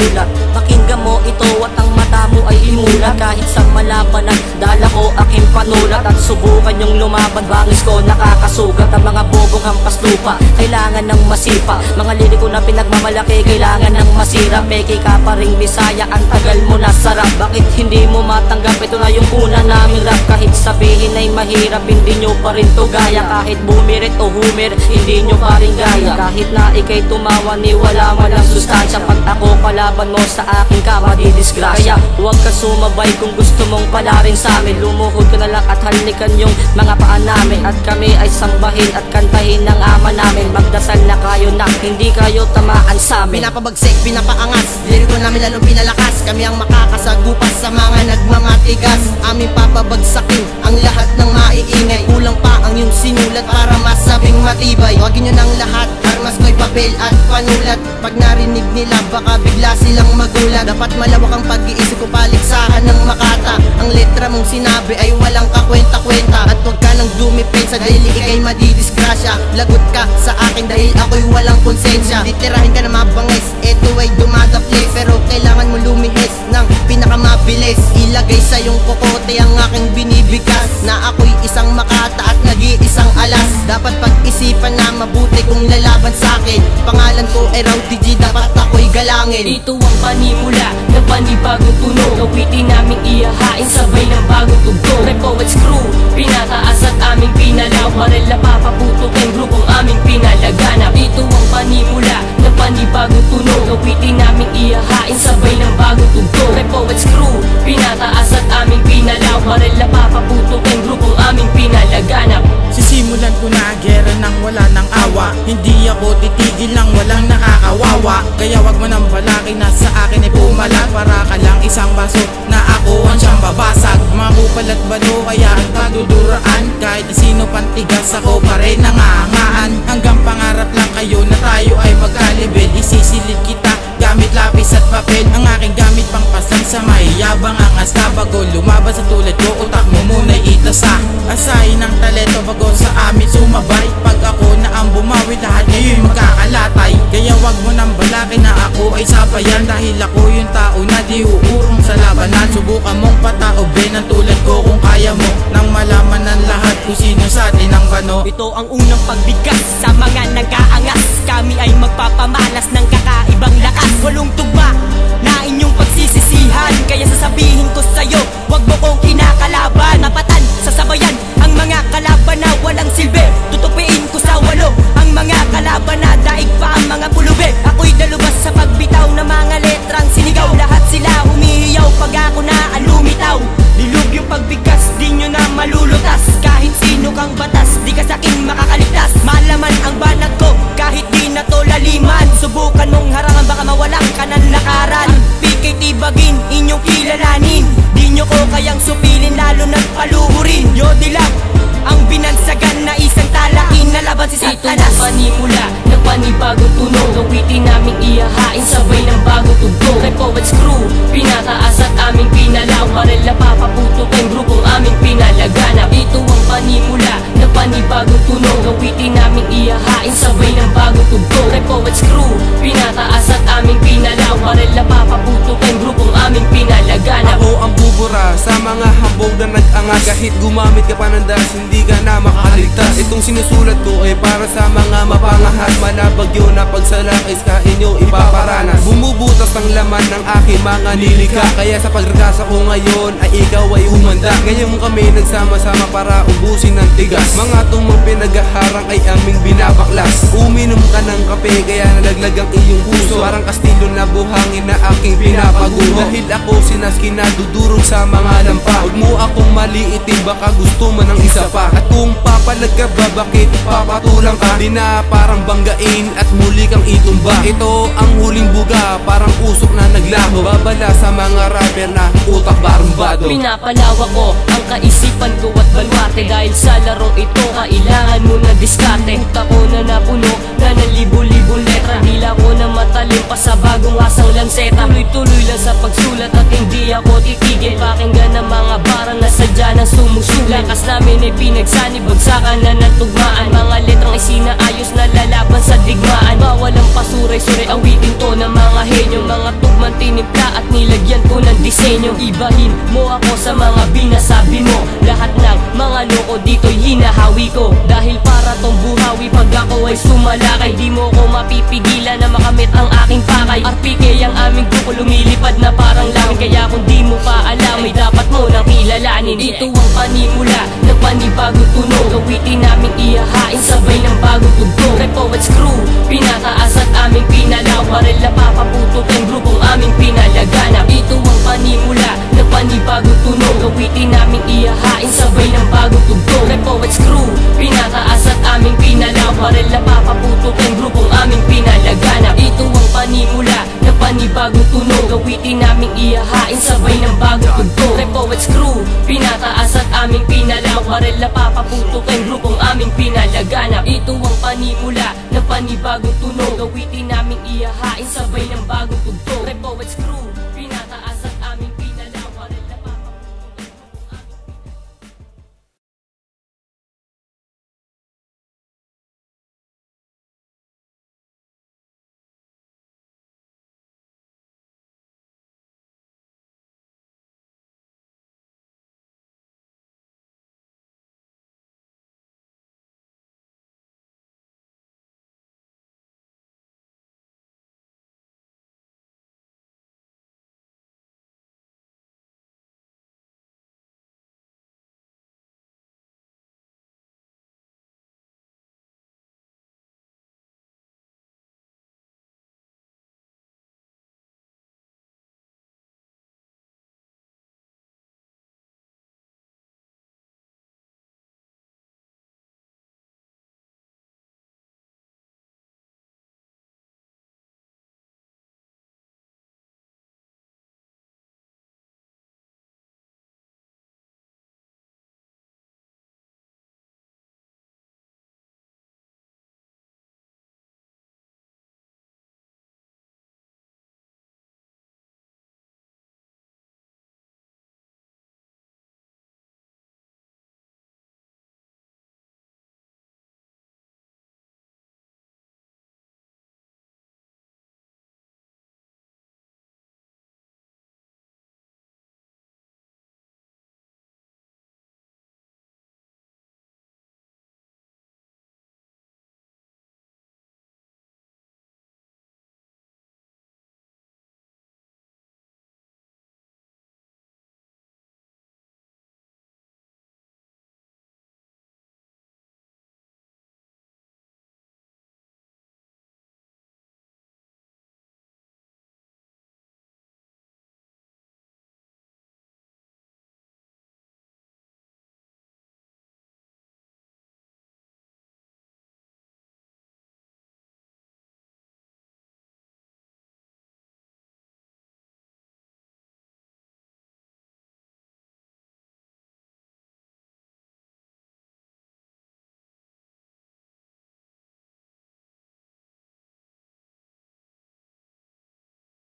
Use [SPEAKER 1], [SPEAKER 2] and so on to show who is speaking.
[SPEAKER 1] sinulat. Pakinggan mo ito at ang mata mo ay imulat. Kahit sa malabanan, dala ko aking panulat. At subukan yung lumaban, bangis ko nakakasugat. Ang mga bobong hampas lupa, kailangan ng masipa. Mga liriko na pinagmamalaki, kailangan ng masira. Peke ka pa ring Bisaya, ang tagal mo na sarap. Bakit hindi mo matanggap? Ito na yung una naming rap. Kahit sabihin ay mahirap, hindi nyo pa rin to gaya. Kahit bumirit o humir, hindi nyo pa rin gaya. Kahit na ikay tumawa, ni wala man ang sustansya. Pag ako kalaban mo sa akin ka, madidisgrasya. Kaya huwag ka sumabay kung gusto mong palarin sa amin. Lumuhod ka na lang at halikan yung mga paan namin. At kami ay sambahin at kantahin ng ama namin. Magdasal na kayo na hindi kayo tamaan sa amin.
[SPEAKER 2] Pinapabagsik, pinapaangas, liriko namin lalong pinalakas. Kami ang makakasagupas sa mga nagmamatigas. Aming papabagsakin ang lahat ng maiingay. Kulang pa ang iyong sinulat para masabing matibay. Huwagin nyo ng lahat, armas ko'y papel at panulat. Pag narinig nila baka bigla silang magulat. Dapat malawak ang pag-iisip ko, paligsahan ng makata. Ang letra mong sinabi ay walang kakwenta-kwenta. At huwag ka nang dumipensa dahil ikay madidisgrasya. Lagot ka sa akin dahil ako'y walang konsensya. Titirahin ka na mabangis, eto ay dumadapli. Pero kailangan mo lumihis ng pinakamabilis. Ilagay sa iyong kokote ang aking binibigas. Na ako'y isang makata at nag-iisang alas. Dapat pag-isipan na mabuti kung lalaban sa'kin. Pangalan ko ay Rowdy G, dapat ako'y galangin.
[SPEAKER 3] Ito ang panimula ng panibagong tunog. Awitin naming iyahain sabay ng bagong tugtog. Kay Poets Crew, pinataas at aming pinalaw. Baril na papaputok ang grupong aming pinalaganap. Ito ang panimula ng panibagong tunog. Awitin naming iyahain sabay ng bagong tugtog. Kay Poets Crew, pinataas at aming pinalaw. Baril na papaputok ang grupong aming pinalaganap.
[SPEAKER 4] Sisimulan ko na gera nang wala ng awa. Hindi ako titigil lang walang nakakawawa. Kaya wag mo nang balaki na sa akin ay pumalag. Para ka lang isang baso na ako ang siyang babasag. Mga kupal at balo kaya ang pagduduraan. Kahit na sino pantigas ako pa rin nangangaan. Hanggang pangarap lang kayo na tayo ay magkalibel. Isisilid kita gamit lapis at papel. Ang aking gamit pang pasang sa mayabang ang asta. Bago lumabas sa tulad ko, utak mo muna'y itasa. Asahin ng talento bago sa amin sumabay. Pag ako na ang bumawi, lahat ngayon magkakalatay. Kaya wag mo nang balakin na ako ay sabayan. Dahil ako yung tao na di uurong sa labanan. Subukan mong pataobin ang tulad ko kung kaya mo. Nang malaman ng lahat kung sino sa atin ang bano.
[SPEAKER 1] Ito ang unang pagbigas sa mga nag-aangas. Kami ay magpapamalas ng kakaibang lakas. Walong tugma na inyong pagsisisihan. Kaya sasabihin ko sa'yo, wag mo kong kinakalaban. Napatan sa sabayan ang mga kalaban na walang silbi. Tutupiin ko sa walo ang mga kalaban na daig pa ang mga pulubi. Ako'y dalubas sa pagbitaw ng mga letrang sinigaw. Lahat sila humihiyaw pag ako na ang lumitaw. Lilog yung pagbigas, di nyo na malulutas. Kahit sino kang batas, di ka sa'king makakaligtas. Malaman ang banat ko, kahit di na to laliman. Subukan mong harangan, baka mawalang ka ng lakaran. PKT bagin, inyong kilalanin. Di nyo ko kayang supilin, lalo na't paluhurin. Yodilab, ang binansagan na isang talain na laban si Satanas.
[SPEAKER 3] Ito ang panimula ng panibagong tunog. Awitin naming iyahain sabay ng bagong tugtog. Kay Poets Crew, pinataas at aming pinalaw. Baril na papaputok ang grupong aming pinalaganap. Ito ang panimula ng panibagong tunog. Awitin naming iyahain sabay ng bagong tugtog. Kay Poets Crew, pinataas at aming pinalaw. Baril na papaputok ang grupong aming pinalaganap.
[SPEAKER 5] Ako ang bubura sa mga hambog na nag-angas. Kahit gumamit ka pa ng das, hindi ka na makakaligtas. Itong sinusulat ko ay para sa mga mapangahas. Malabagyo na pagsalakis ka inyo ipaparanas. Bumubutas ang laman ng aking mga nilikha. Kaya sa pagragasa ko ngayon ay ikaw ay umanda. Ngayon kami nagsama-sama para ubusin ng tigas. Mga tumang pinaghaharang ay aming binabaklas. Uminom ka ng kape kaya nalaglag ang iyong puso. Parang kastilo na buhangin na aking pinapaguho. Dahil ako sinaski na dudurog sa mga lampa. Huwag mo akong maliitin, baka gusto mo ng isa pa. At kung papalag ka ba, bakit papatulang ka? Di na parang banggain at muli kang itumba. Ito ang huling buga, parang usok na naglaho. Babala sa mga rapper na utak barumbado.
[SPEAKER 3] Pinapalawa ko ang kaisipan ko at balwate. Dahil sa laro ito, kailangan mo na diskarte. Utak ko na napuno na ng libo-libong letra. Dila ko na matalim pa sa bagong asang lanseta. Tuloy-tuloy lang sa pagsulat at hindi ako titigil. Pakinggan ng mga barang na sadya na sumusulat. Lakas namin ay pinagsanib, bagsakan na natugmaan. Mga letrang isinaayos na lalaban sa digmaan. Bawal ang pasuray-suray, awitin to ng mga henyo. Mga tugman tinimpla at nilagyan ko ng disenyo. Ibahin mo ako sa mga binasabi mo. Lahat ng mga loko dito'y hinahawi ko. Dahil para tong buhawi pag ako ay sumalakay. Di mo ko mapipigilan na makamit ang aking pakay. RPK ang aming grupo, lumilipad na parang langit. Kaya kung di mo pa alam ay dapat mo nang kilalanin. Ito ang panimula ng panibagong tunog. Awitin naming ihahain sabay ng bagong tugtog. Rap Poets Crew, pinataas at aming pinalaw. Baril na papaputok ang grupong aming pinalaganap. Ito ang panimula ng panibagong tunog. Awitin naming ihahain sabay ng bagong tugtog. Rap Poets Crew, pinataas at aming pinalaw. Baril na papaputok ang grupong aming pinalaganap. Ito ang panimula ng panibagong tunog. Awitin naming ihahain sabay ng bagong tugtog. Rap Poets Crew, pinataas at aming pinalaw. Baril na papaputok ang grupong aming pinalaganap. Ito ang panimula ng panibagong tunog. Awitin naming ihahain sabay ng bagong tugtog. Rap Poets Crew,